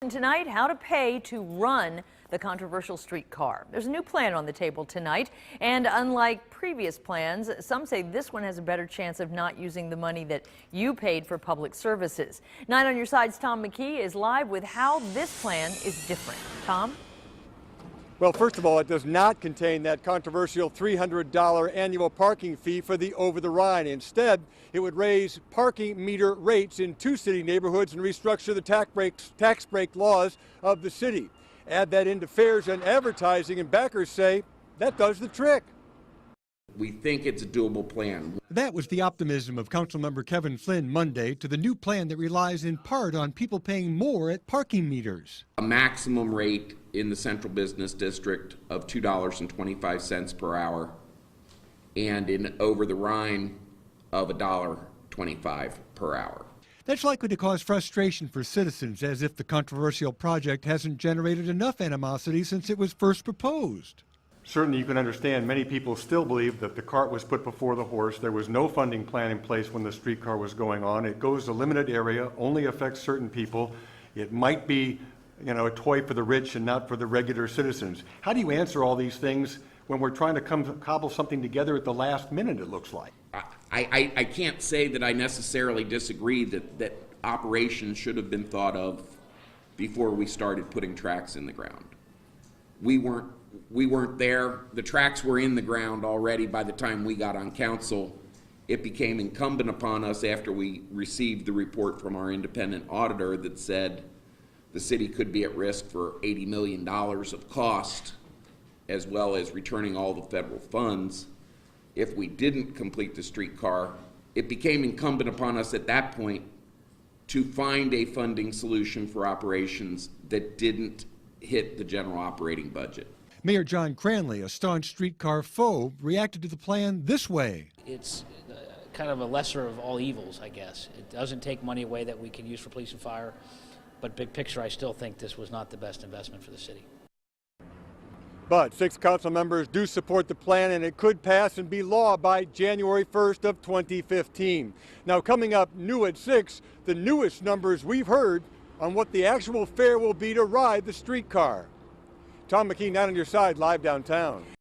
And tonight, how to pay to run the controversial streetcar. There's a new plan on the table tonight, and unlike previous plans, some say this one has a better chance of not using the money that you paid for public services. 9 on Your Side's Tom McKee is live with how this plan is different. Tom? Well, first of all, it does not contain that controversial $300 annual parking fee for the over-the-Rhine. Instead, it would raise parking meter rates in 2 city neighborhoods and restructure the tax break laws of the city. Add that into fares and advertising, and backers say that does the trick. We think it's a doable plan. That was the optimism of Councilmember Kevin Flynn Monday to the new plan that relies in part on people paying more at parking meters. A maximum rate in the central business district of $2.25 per hour, and in over the Rhine of $1.25 per hour. That's likely to cause frustration for citizens, as if the controversial project hasn't generated enough animosity since it was first proposed. Certainly you can understand many people still believe that the cart was put before the horse. There was no funding plan in place when the streetcar was going on. It goes to a limited area, only affects certain people. It might be, a toy for the rich and not for the regular citizens. How do you answer all these things when we're trying to cobble something together at the last minute, it looks like? I can't say that I necessarily disagree that operations should have been thought of before we started putting tracks in the ground. We weren't there. The tracks were in the ground already by the time we got on council. It became incumbent upon us after we received the report from our independent auditor that said the city could be at risk for $80 million of cost, as well as returning all the federal funds. If we didn't complete the streetcar, it became incumbent upon us at that point to find a funding solution for operations that didn't hit the general operating budget. Mayor John Cranley, a staunch streetcar foe, reacted to the plan this way. It's kind of a lesser of all evils, I guess. It doesn't take money away that we can use for police and fire, but big picture, I still think this was not the best investment for the city. But 6 council members do support the plan, and it could pass and be law by January 1st of 2015. Now, coming up new at 6, the newest numbers we've heard on what the actual fare will be to ride the streetcar. Tom McKee, 9 on Your Side, live downtown.